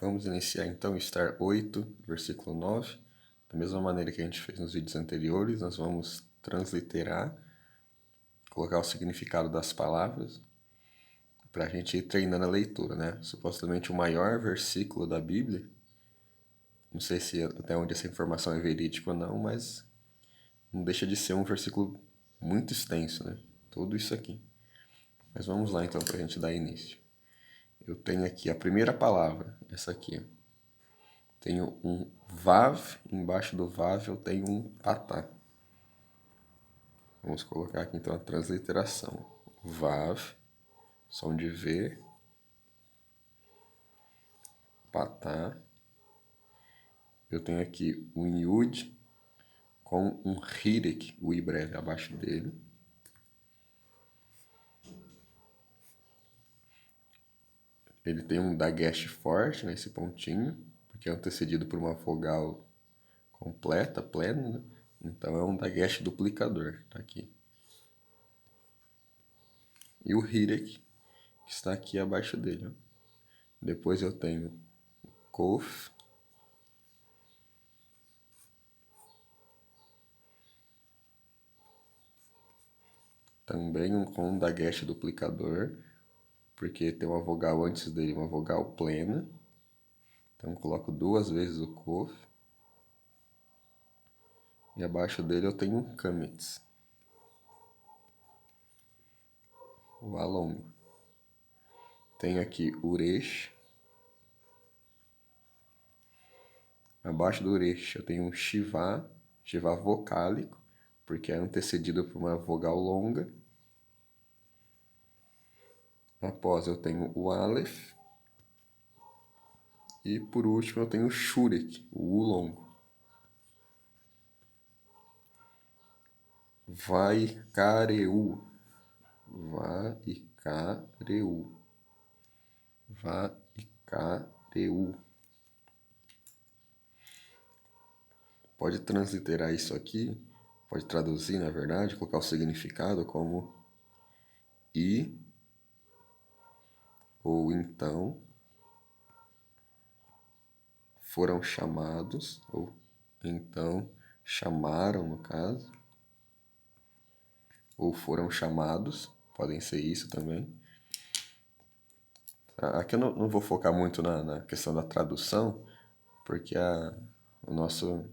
Vamos iniciar então Star 8, versículo 9. Da mesma maneira que a gente fez nos vídeos anteriores, nós vamos transliterar, colocar o significado das palavras, para a gente ir treinando a leitura, né? Supostamente o maior versículo da Bíblia, não sei se até onde essa informação é verídica ou não, mas não deixa de ser um versículo muito extenso, né? Tudo isso aqui. Mas vamos lá então para a gente dar início. Eu tenho aqui a primeira palavra, essa aqui. Tenho um vav, embaixo do vav eu tenho um patá. Vamos colocar aqui então a transliteração. Vav, som de V, patá. Eu tenho aqui um yud com um hirek, o i breve abaixo dele. Ele tem um dagesh forte nesse pontinho, porque é antecedido por uma vogal completa, plena, né? Então é um dagesh duplicador, tá aqui. E o hirek, que está aqui abaixo dele, ó. Depois eu tenho kof, também com um dagesh duplicador, porque tem uma vogal antes dele, uma vogal plena. Então coloco duas vezes o kof. E abaixo dele eu tenho um kametz, o A longo. Tenho aqui uresh. Abaixo do uresh eu tenho um shivá, shivá vocálico, porque é antecedido por uma vogal longa. Após eu tenho o aleph. E por último eu tenho o shurek, o U longo. Vaikareu. Vaikareu. Vaikareu. Pode transliterar isso aqui, pode traduzir, na verdade, colocar o significado como e ou então foram chamados, ou então chamaram, no caso, ou foram chamados, podem ser isso também. Aqui eu não vou focar muito na questão da tradução, porque o nosso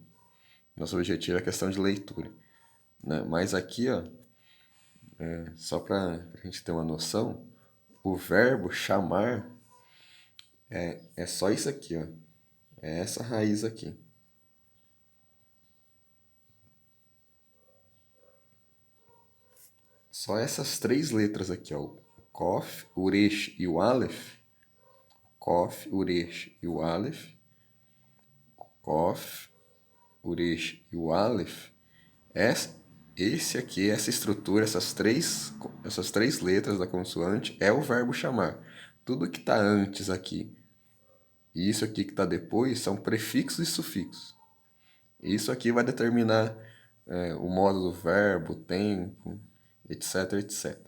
objetivo é a questão de leitura, né? Mas aqui, ó, só para a gente ter uma noção, o verbo chamar é só isso aqui, ó. É essa raiz aqui. Só essas três letras aqui, ó. O Kof, o Resh e o Aleph. Kof, o Resh e o Aleph. Kof, o Resh e o Aleph. Esse aqui, essa estrutura, essas três letras da consoante é o verbo chamar. Tudo que está antes aqui e isso aqui que está depois são prefixos e sufixos. Isso aqui vai determinar o modo do verbo, o tempo, etc, etc.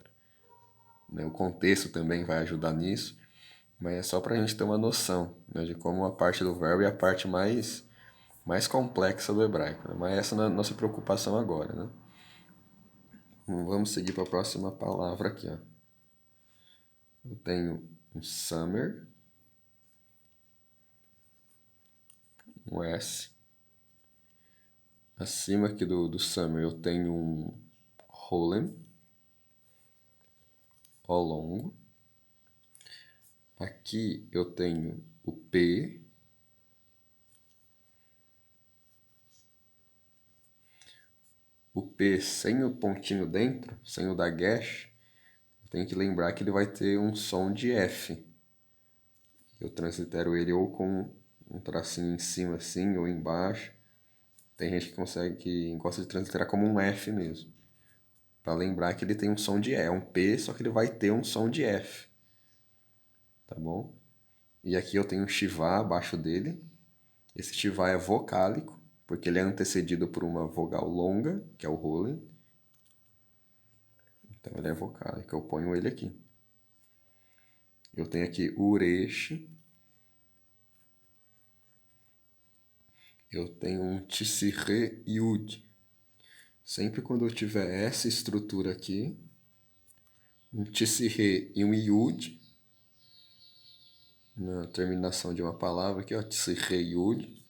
O contexto também vai ajudar nisso, mas é só para a gente ter uma noção, né, de como a parte do verbo é a parte mais complexa do hebraico, né? Mas essa não é a nossa preocupação agora, né? Vamos seguir para a próxima palavra aqui, ó. Eu tenho um summer, um S. Acima aqui do summer eu tenho um holem, O longo. Aqui eu tenho o P. O P sem o pontinho dentro, sem o dagesh, tem que lembrar que ele vai ter um som de F. Eu translitero ele ou com um tracinho em cima assim, ou embaixo. Tem gente que gosta de transliterar como um F mesmo. Para lembrar que ele tem um som de E. É um P, só que ele vai ter um som de F. Tá bom? E aqui eu tenho um Shivá abaixo dele. Esse Shivá é vocálico, porque ele é antecedido por uma vogal longa, que é o Rolen. Então ele é vocálico, eu ponho ele aqui. Eu tenho aqui Uresh. eu tenho um Tsirre Yud. Sempre quando eu tiver essa estrutura aqui, um Tsirre e um Yud, na terminação de uma palavra aqui, ó, Tsirre Yud,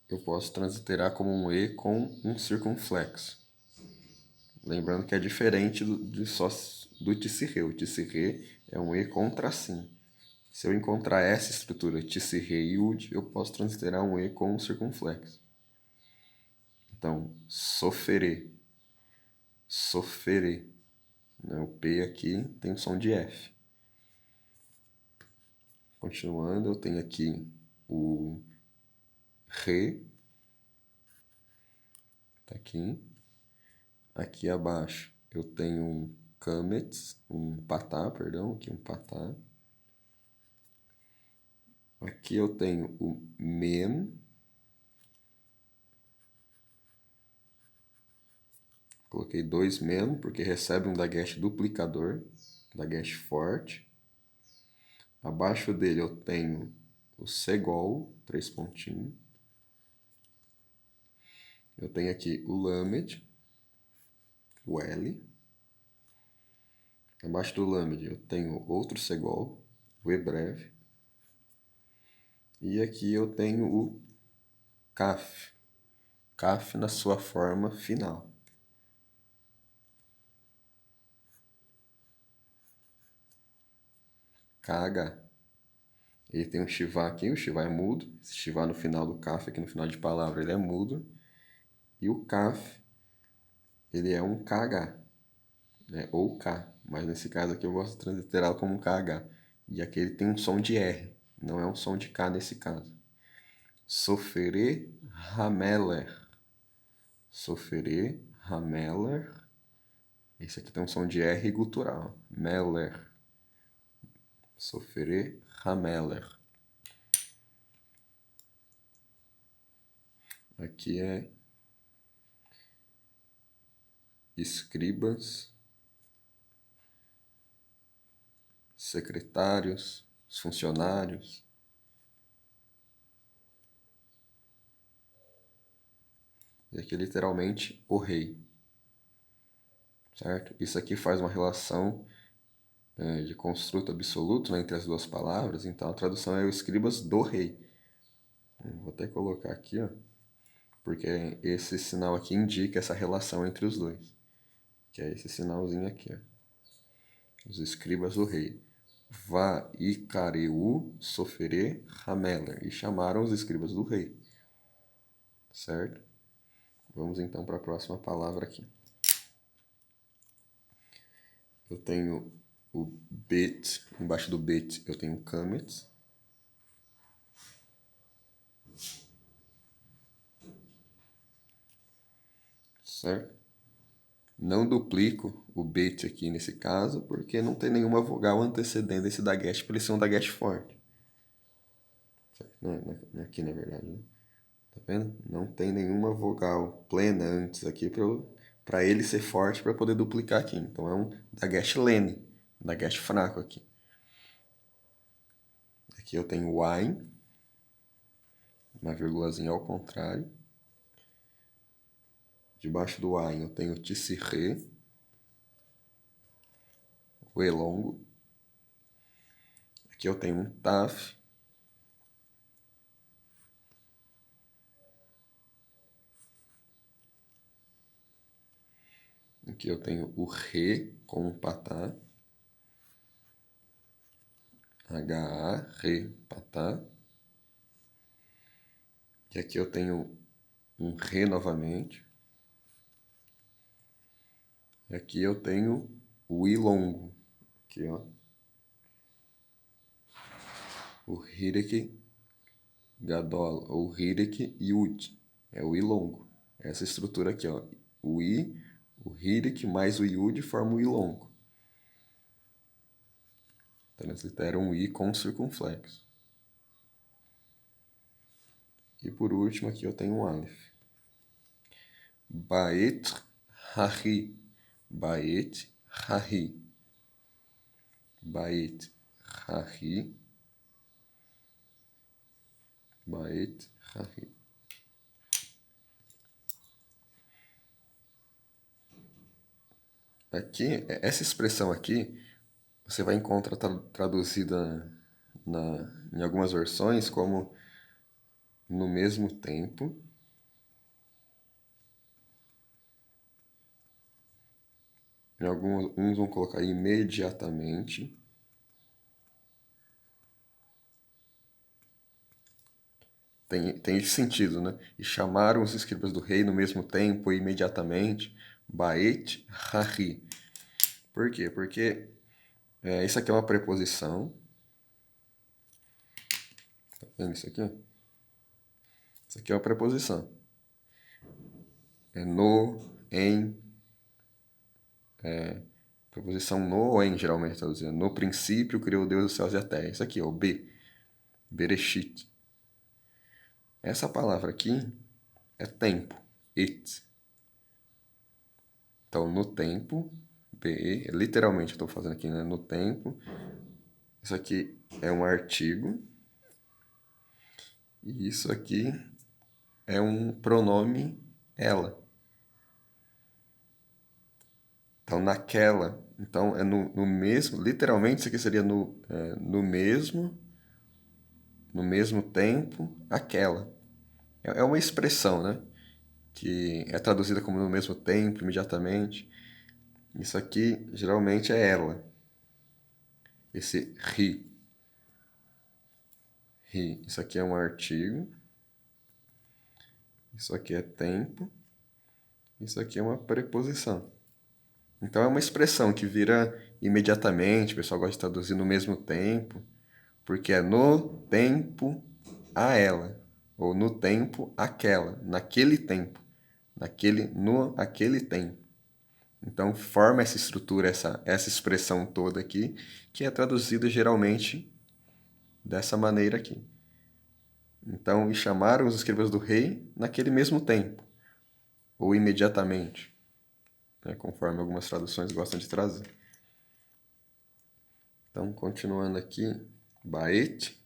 eu posso transliterar como um E com um circunflexo. Lembrando que é diferente do Tsirre. O Tsirre é um E com tracinho. Se eu encontrar essa estrutura Tsirre Yud, eu posso transliterar um E com um circunflexo. Então, sofere. Sofere. O P aqui tem o som de F. Continuando, eu tenho aqui o Re. Tá aqui. Aqui abaixo eu tenho um Kametz, um Patá, perdão, aqui um Patá. Aqui eu tenho o Mem. Coloquei dois Mem, porque recebe um Dagesh duplicador, Dagesh forte. Abaixo dele eu tenho o Segol, 3 pontinhos. Eu tenho aqui o Lamed, o L. Abaixo do Lamed eu tenho outro Segol, o E breve. E aqui eu tenho o Kaf. Kaf na sua forma final. KH. Ele tem um Shivá aqui, o Shivá é mudo. Esse Shivá no final do Kaf, aqui no final de palavra, ele é mudo. E o Kaf, ele é um KH, né? Ou K. Mas nesse caso aqui eu gosto de transliterá-lo como um KH. E aqui ele tem um som de R, não é um som de K nesse caso. Sofere Hameler. Sofere Hameler. Esse aqui tem um som de R gutural. Meller. Sofere Hameler. Aqui é escribas, secretários, funcionários. E aqui literalmente o rei. Certo? Isso aqui faz uma relação de construto absoluto, né, entre as duas palavras. Então a tradução é o escribas do rei. Vou até colocar aqui, ó, porque esse sinal aqui indica essa relação entre os dois. Que é esse sinalzinho aqui, ó. Os escribas do rei. Va ikareu sofere hameler. E chamaram os escribas do rei. Certo? Vamos então para a próxima palavra aqui. Eu tenho o bet. Embaixo do bet eu tenho o kametz. Certo? Não duplico o bet aqui nesse caso, porque não tem nenhuma vogal antecedendo esse dagesh para ele ser um dagesh forte. Aqui na verdade, né? Tá vendo? Não tem nenhuma vogal plena antes aqui para ele ser forte para poder duplicar aqui. Então é um dagesh lene, um dagesh fraco aqui. Aqui eu tenho wine, uma vírgulazinha ao contrário. Debaixo do wine eu tenho tsirre, o e longo. Aqui eu tenho um taf. Aqui eu tenho o re com um patá. HA, re, patá. E aqui eu tenho um re novamente. E aqui eu tenho o i longo. Aqui, ó. O Hirek Gadol, ou Hirek Yud. É o i longo. Essa estrutura aqui, ó. O i, o Hirek mais o Yud formam o i longo. Translitera um i com circunflexo. E por último aqui eu tenho um Aleph. Baet Hahi. Baet Hahi. Baet Hahi. Bait Hahi. Aqui, essa expressão aqui, você vai encontrar traduzida em algumas versões como no mesmo tempo. Em alguns, uns vão colocar imediatamente. Tem esse sentido, né? E chamaram os escribas do rei no mesmo tempo e imediatamente. Bait Hahi. Por quê? Porque isso aqui é uma preposição. Tá vendo isso aqui? Isso aqui é uma preposição. É no, em. Preposição no ou em, geralmente, traduzindo. No princípio criou Deus os céus e a terra. Isso aqui, ó, o B. Bereshit. Essa palavra aqui é tempo. It. Então, no tempo, BE, literalmente eu estou fazendo aqui, né? No tempo. Isso aqui é um artigo. E isso aqui é um pronome ela. Então, naquela. Então, é no mesmo. Literalmente, isso aqui seria no mesmo tempo, aquela. É uma expressão, né? Que é traduzida como no mesmo tempo, imediatamente. Isso aqui geralmente é ela. Esse ri. Ri. Isso aqui é um artigo. Isso aqui é tempo. Isso aqui é uma preposição. Então é uma expressão que vira imediatamente, o pessoal gosta de traduzir no mesmo tempo, porque é no tempo a ela, ou no tempo aquela, naquele tempo, no aquele tempo. Então forma essa estrutura, essa expressão toda aqui, que é traduzida geralmente dessa maneira aqui. Então, e chamaram os escribas do rei naquele mesmo tempo, ou imediatamente, né, conforme algumas traduções gostam de trazer. Então, continuando aqui, Baet,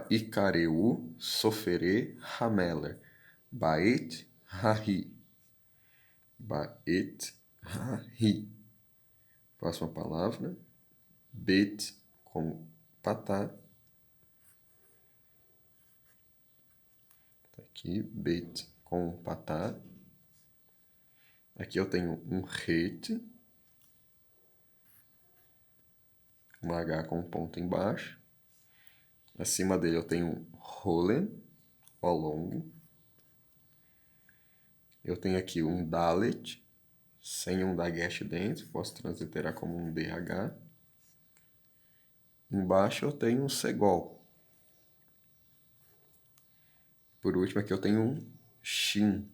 Ikareu, Sofere, Hameler. Baet, Hahi. Baet, Hahi. Próxima palavra, Bet, com patá. Tá aqui, Bet, com patá. Aqui eu tenho um Het, um H com um ponto embaixo. Acima dele eu tenho um Rolen, O longo. Eu tenho aqui um Dalet, sem um Dagesh dentro, posso transliterar como um DH. Embaixo eu tenho um Segol. Por último aqui eu tenho um Shin.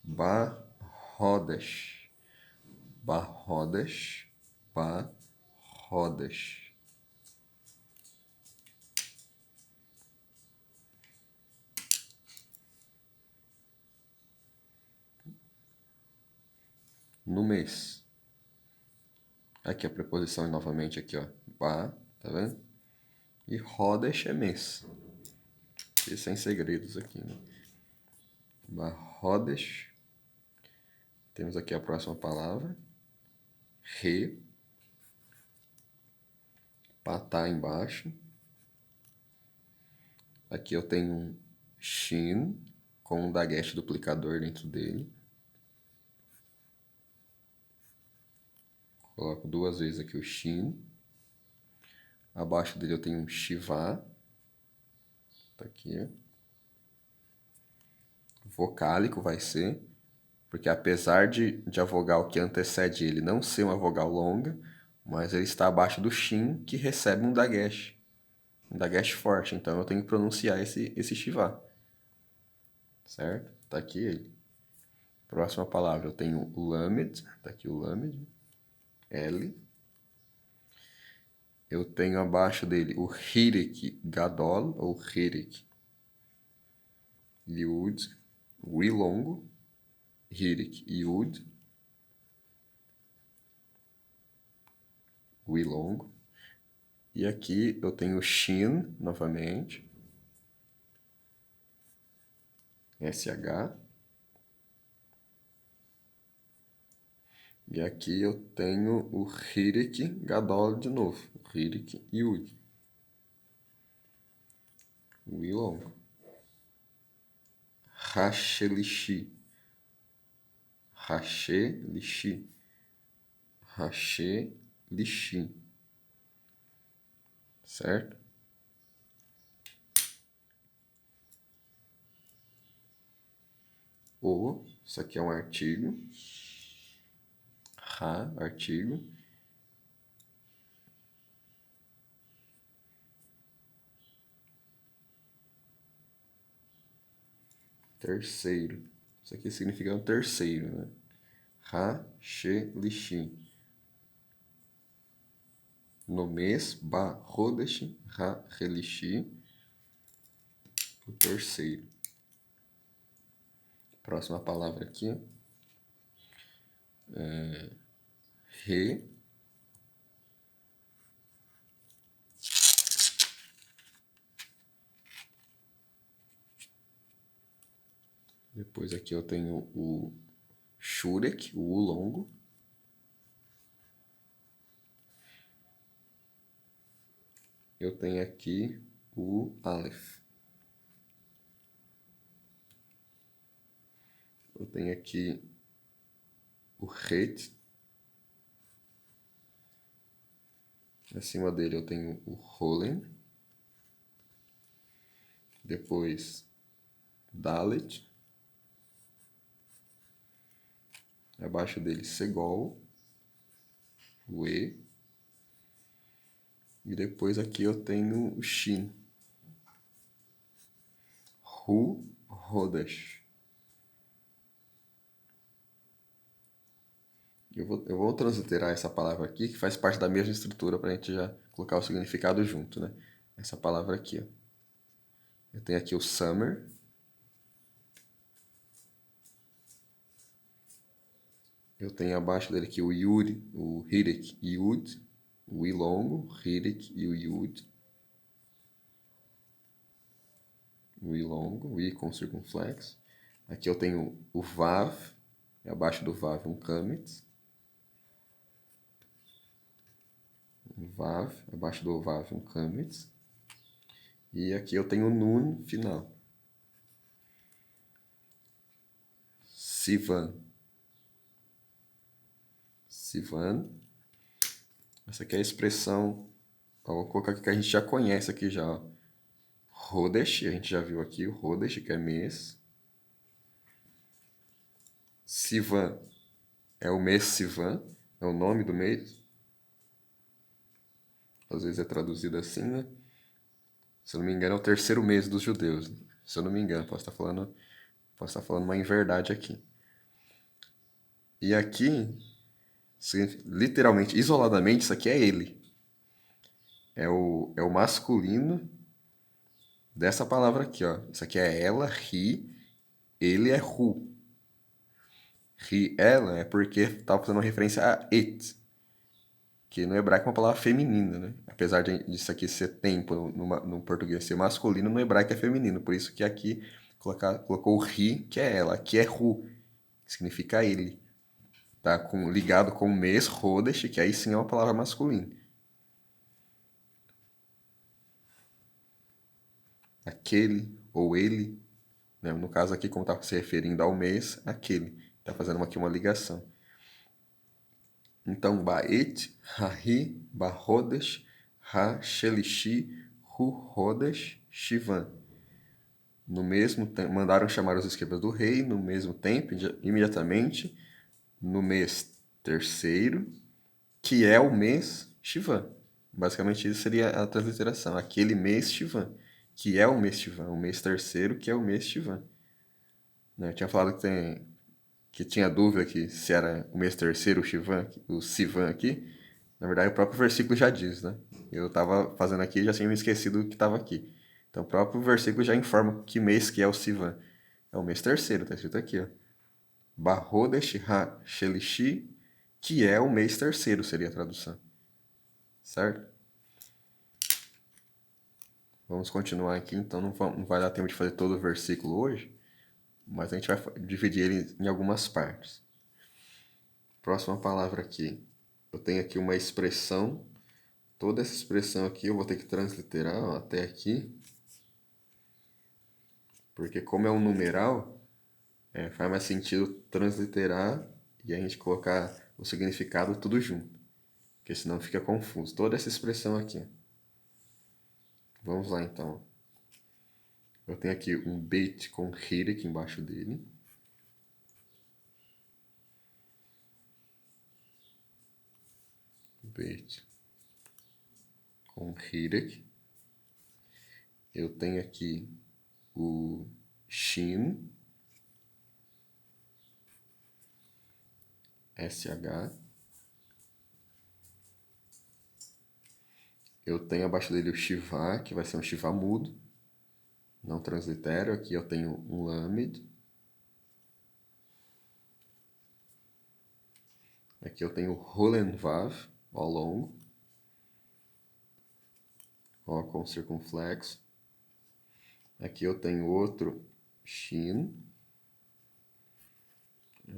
Barrodas. Barrodas. Barrodas. No mês. Aqui a preposição novamente aqui, ó. Ba, tá vendo? E rodas é mês. E sem segredos aqui, né? Barrodas. Temos aqui a próxima palavra. Re. Patá embaixo. Aqui eu tenho um Shin com um Dagesh duplicador dentro dele. Coloco duas vezes aqui o Shin. Abaixo dele eu tenho um Shiva. Tá aqui. Vocálico vai ser, porque apesar de a vogal que antecede ele não ser uma vogal longa, mas ele está abaixo do Shin, que recebe um Dagesh. Um Dagesh forte, então eu tenho que pronunciar esse Shiva. Certo? Tá aqui ele. Próxima palavra eu tenho o Lamed. Tá aqui o Lamed. L. Eu tenho abaixo dele o Hirik Gadol, ou Hirik Yud, Wi longo, Hirik Yud, Wi longo. E aqui eu tenho Shin novamente. SH. E aqui eu tenho o Hirik Gadol de novo. Hirik Yud. O I longo. Hashelishi. Hashelishi. Hashelishi. Certo? O, isso aqui é um artigo. Ha, artigo. Terceiro. Isso aqui significa um terceiro, né? Ha-she-lishi. No mês, ba-rodesh, ha-relishi. O terceiro. Próxima palavra aqui. Re. Depois aqui eu tenho o shurek, o U longo. Eu tenho aqui o Aleph. Eu tenho aqui o Het. Acima dele eu tenho o Holen. Depois Dalet. Abaixo dele Segol. O E. E depois aqui eu tenho o Shin. Ru Rodash. Eu vou transliterar essa palavra aqui, que faz parte da mesma estrutura, para a gente já colocar o significado junto, né? Essa palavra aqui, ó. Eu tenho aqui o Summer. Eu tenho abaixo dele aqui o Yud, o Hirik Yud, o I longo, Hirik e o Yud. O I longo, o I com circunflexo. Aqui eu tenho o Vav, e abaixo do Vav um Kametz. Vav, abaixo do Vav um Kametz. E aqui eu tenho o Nun final. Sivan. Sivan. Essa aqui é a expressão, ó, vou colocar aqui que a gente já conhece aqui já, ó. Rodesh, a gente já viu aqui o Rodesh, que é mês. Sivan é o mês Sivan, é o nome do mês. Às vezes é traduzido assim, né? Se eu não me engano, é o terceiro mês dos judeus. Se eu não me engano, posso estar falando uma inverdade aqui. E aqui, literalmente, isoladamente, isso aqui é ele. É o masculino dessa palavra aqui, ó. Isso aqui é ela, ri, ele é ru. Ri, ela, é porque estava fazendo uma referência a it, que no hebraico é uma palavra feminina, né? Apesar disso aqui ser tempo no português ser masculino, no hebraico é feminino. Por isso que aqui colocou o ri, que é ela. Aqui é ru, que significa ele. Tá ligado com o mês, rodesh, que aí sim é uma palavra masculina. Aquele ou ele, né? No caso aqui, como está se referindo ao mês, aquele. Está fazendo aqui uma ligação. Então, Ba'et, Rahi, Bahodesh, Ha-Shelishi, Hu-Rodesh, Shivan. No mesmo tempo, mandaram chamar os escribas do rei, no mesmo tempo, imediatamente, no mês terceiro, que é o mês Shivan. Basicamente, isso seria a transliteração. Aquele mês Shivan, que é o mês Shivan. O mês terceiro, que é o mês Shivan. Eu tinha falado que tinha dúvida que se era o mês terceiro, o Sivan aqui. Na verdade, o próprio versículo já diz, né? Eu estava fazendo aqui e já tinha me esquecido do que estava aqui. Então, o próprio versículo já informa que mês que é o Sivan. É o mês terceiro, está escrito aqui, ó. Barrodesh Ha-Shelishi, que é o mês terceiro, seria a tradução. Certo? Vamos continuar aqui, então não vai dar tempo de fazer todo o versículo hoje, mas a gente vai dividir ele em algumas partes. Próxima palavra aqui. Eu tenho aqui uma expressão. Toda essa expressão aqui eu vou ter que transliterar, ó, até aqui. Porque como é um numeral, faz mais sentido transliterar e a gente colocar o significado tudo junto. Porque senão fica confuso. Toda essa expressão aqui. Vamos lá então. Eu tenho aqui um beit com hire aqui embaixo dele. Beit com hire. Eu tenho aqui o shin, SH. Eu tenho abaixo dele o Shiva, que vai ser um Shiva mudo, não translitero. Aqui eu tenho um Lamed. Aqui eu tenho Rolenvav, ao longo, ó, com circunflexo. Aqui eu tenho outro Shin,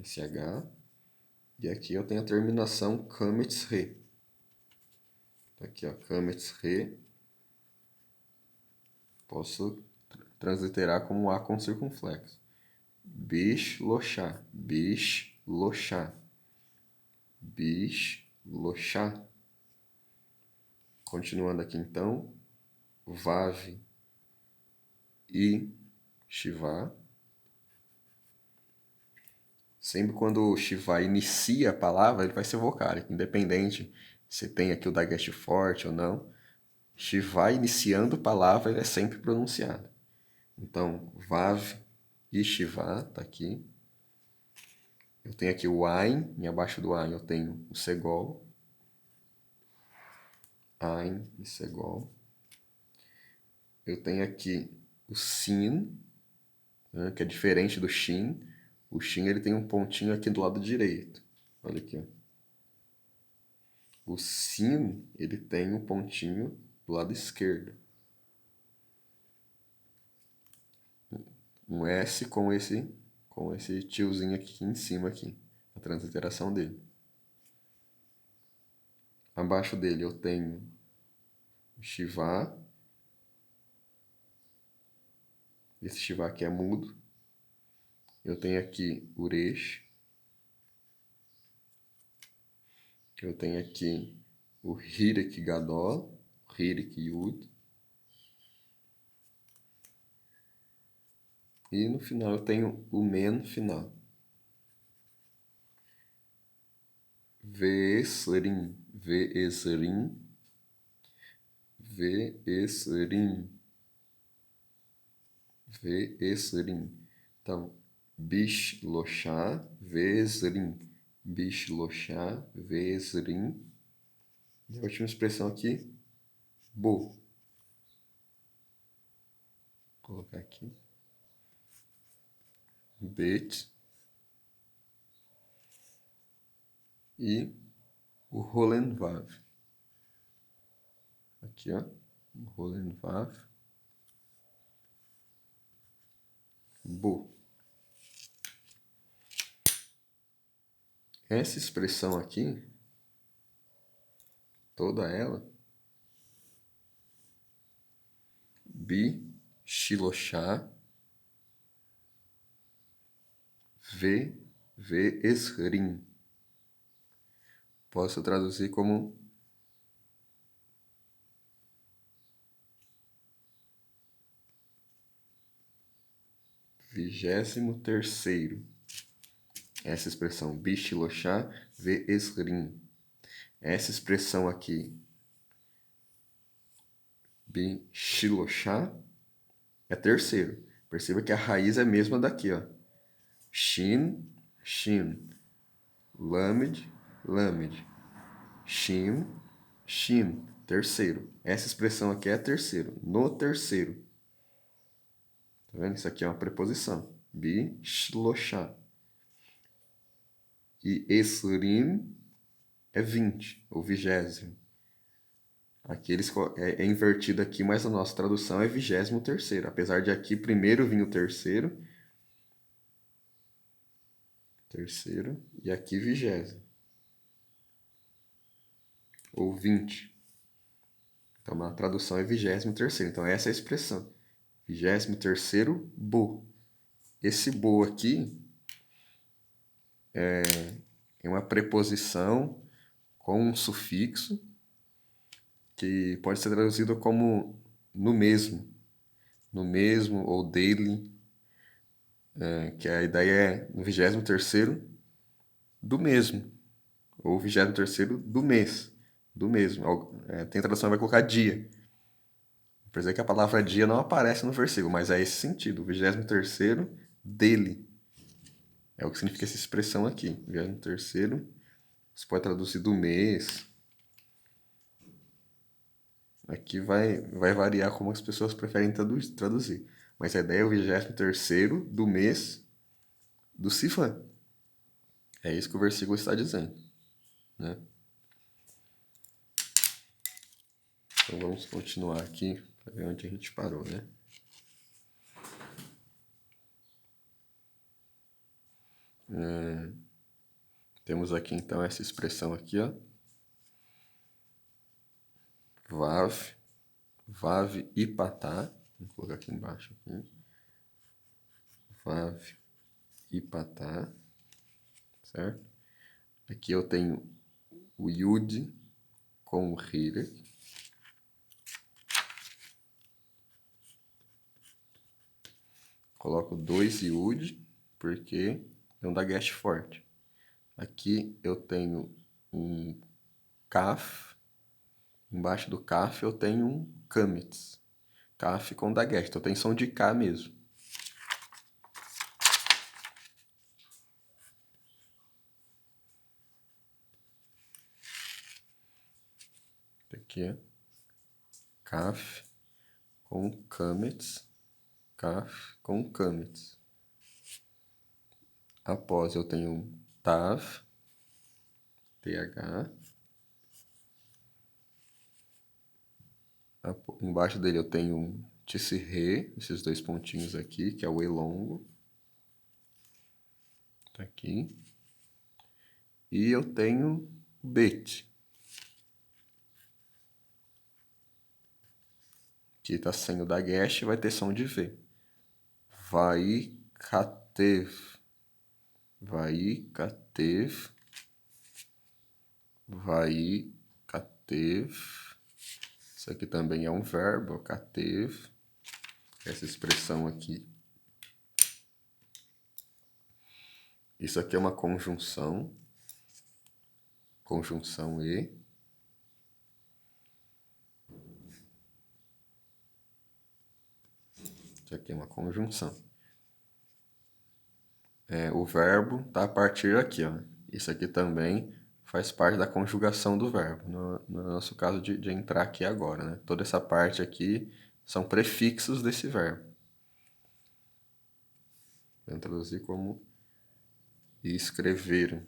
SH. E aqui eu tenho a terminação Kametz Re. Aqui, ó, Kametz Re. Posso transliterar como A com circunflexo. Bish Lochá, Bish Lochá, Bish Lochá. Continuando aqui então, Vav e Shiva. Sempre quando o Shiva inicia a palavra, ele vai ser vocálico, independente se tem aqui o dagueste forte ou não. Shiva iniciando a palavra, ele é sempre pronunciado. Então, Vav e Shiva, tá aqui. Eu tenho aqui o Ain, e abaixo do Ain eu tenho o Segol. Ain e Segol. Eu tenho aqui o Sin, né, que é diferente do Shin. O Shin ele tem um pontinho aqui do lado direito. Olha aqui, ó. O Sin ele tem um pontinho do lado esquerdo. Um S com esse tiozinho aqui em cima aqui, a transliteração dele. Abaixo dele eu tenho o Shiva. Esse Shiva aqui é mudo. Eu tenho aqui Uresh. Eu tenho aqui o Hirik Gadol, Hirik Yud. E no final eu tenho o Men final. Ve'esrim, Ve'esrim, Ve'esrim, Ve'esrim. Então, Bish Lochá, Ve'esrim, Bish Lochá, Ve'esrim. E a última expressão aqui, Bo. Vou colocar aqui. Bet. E o Rolenvav. Aqui, ó. O Rolenvav. Bo. Essa expressão aqui, toda ela, Bi, Shiloshá, Ve'esrim. Posso traduzir como vigésimo terceiro. Essa expressão, Bishiloshá, Ve'esrim. Essa expressão aqui, Bishiloshá, é terceiro. Perceba que a raiz é a mesma daqui, ó. Shin, Shin. Lamed, Lamed. Shin, Shin. Terceiro. Essa expressão aqui é terceiro. No terceiro. Tá vendo? Isso aqui é uma preposição. Bishiloshá. E Esrim é 20, ou vigésimo. Aqui é invertido aqui, mas a nossa tradução é 23º. Apesar de aqui primeiro vir o terceiro, e aqui 20º. Ou 20. Então a tradução é 23º. Então essa é a expressão. 23º bo. Esse bo aqui é uma preposição com um sufixo que pode ser traduzido como no mesmo ou daily, que a ideia é no 23º do mesmo, ou 23º do mês, do mesmo. Tem tradução que vai colocar dia. Por dizer que a palavra dia não aparece no versículo, mas é esse sentido, o 23º dele. É o que significa essa expressão aqui. 23º, você pode traduzir do mês. Aqui vai variar como as pessoas preferem traduzir. Mas a ideia é o 23º do mês do Sivan. É isso que o versículo está dizendo, né? Então vamos continuar aqui para ver onde a gente parou, né? Temos aqui então essa expressão aqui, ó. Vav, Vav e Patá. Vou colocar aqui embaixo. Aqui. Vav e Patá, certo? Aqui eu tenho o Yud com o Hire. Coloco 2 Yud, porque é um dagesh forte. Aqui eu tenho um Kaf. Embaixo do Kaf eu tenho um Kametz. Kaf com dagesh. Então tem som de K mesmo. Aqui é Kaf com Kametz. Kaf com Kametz. Após eu tenho um Tav, TH. Embaixo dele eu tenho um Tissirre, esses dois pontinhos aqui, que é o E longo. Tá aqui. E eu tenho Bet, que tá sem o dagesh, vai ter som de V. Vai Katev. Vai Katev. Vai Katev. Isso aqui também é um verbo, Katev. Essa expressão aqui. Isso aqui é uma conjunção. Conjunção E. Isso aqui é uma conjunção. O verbo está a partir aqui, ó. Isso aqui também faz parte da conjugação do verbo, no nosso caso de entrar aqui agora, né? Toda essa parte aqui são prefixos desse verbo. Vou traduzir como escreveram.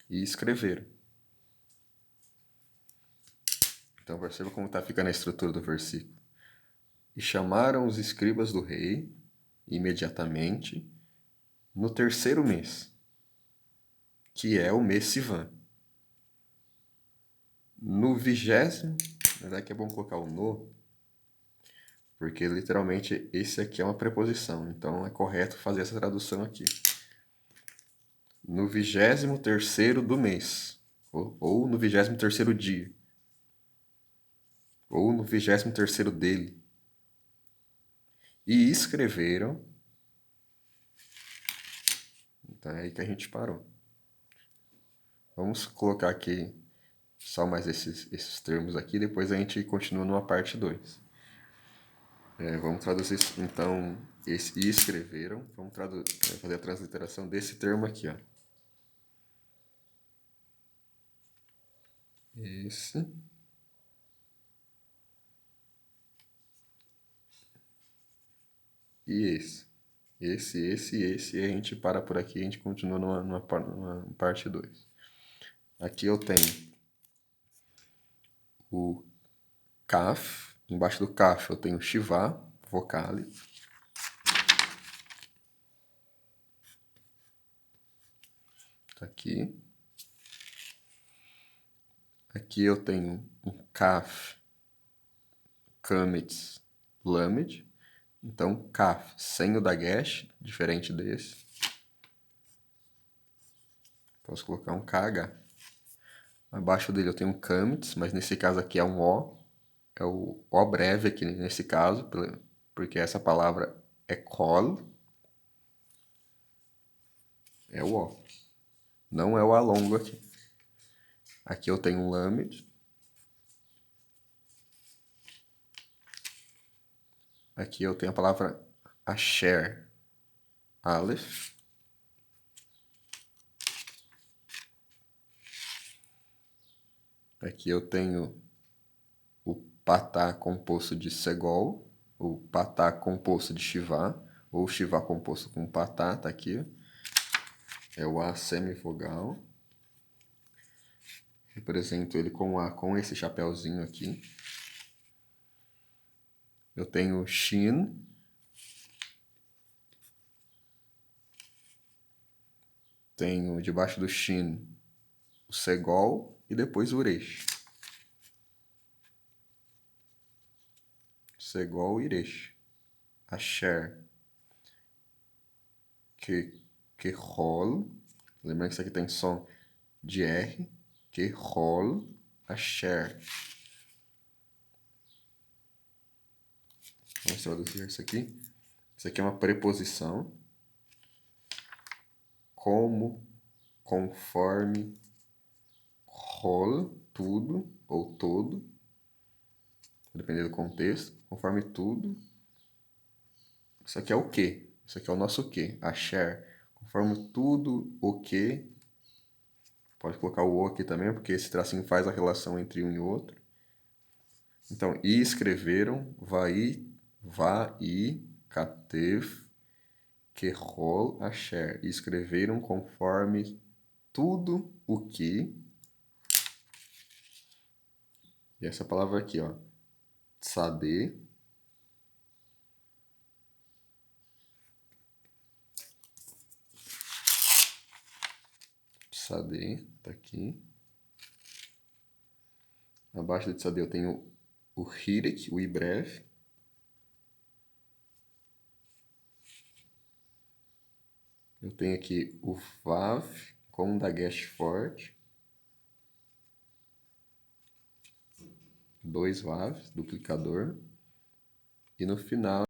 E escreveram. Então perceba como está ficando a estrutura do versículo. E chamaram os escribas do rei imediatamente no terceiro mês, que é o mês Sivan. No 20º, na verdade que é bom colocar o no, porque literalmente esse aqui é uma preposição, então é correto fazer essa tradução aqui. No 23º do mês, ou no 23º dia, ou no 23º dele. E escreveram. Então é aí que a gente parou. Vamos colocar aqui só mais esses termos aqui, depois a gente continua numa parte 2. Vamos traduzir, então, esse e escreveram. Vamos fazer a transliteração desse termo aqui, ó. Esse. E esse. esse, e a gente para por aqui e a gente continua numa parte 2. Aqui eu tenho o Kaf, embaixo do Kaf eu tenho Shiva, vocale. Tá aqui. Aqui eu tenho um Kaf, Kametz, Lamed. Então, Kaf sem o Dagesh, diferente desse. Posso colocar um KH. Abaixo dele eu tenho um Kametz, mas nesse caso aqui é um O. É o O breve aqui nesse caso, porque essa palavra é Kol. É o O. Não é o A longo aqui. Aqui eu tenho um Lamed. Aqui eu tenho a palavra Asher, Aleph. Aqui eu tenho o Patá composto de Segol, o Patá composto de Shiva, ou Shiva composto com Patá, tá aqui. É o A semivogal. Represento ele com o A com esse chapéuzinho aqui. Eu tenho Shin. Tenho debaixo do Shin o Segol e depois o Uresh. Segol e Uresh. Asher. Kehol. Lembrando que isso aqui tem som de R. Kehol. Asher. Vamos traduzir isso aqui. Isso aqui é uma preposição. Como, conforme, rol, tudo ou todo, dependendo do contexto, conforme tudo. Isso aqui é o que? Isso aqui é o nosso que? Asher. Conforme tudo o que. Pode colocar o aqui também, porque esse tracinho faz a relação entre um e outro. Então, e escreveram, vai, katev, kehol, asher. E escreveram conforme tudo o que. E essa palavra aqui, ó. Tzadeh. Tzadeh, tá aqui. Abaixo do Tzadeh eu tenho o Hirek, o I breve. Eu tenho aqui o Vav com Dagesh forte. 2 Vavs, duplicador. E no final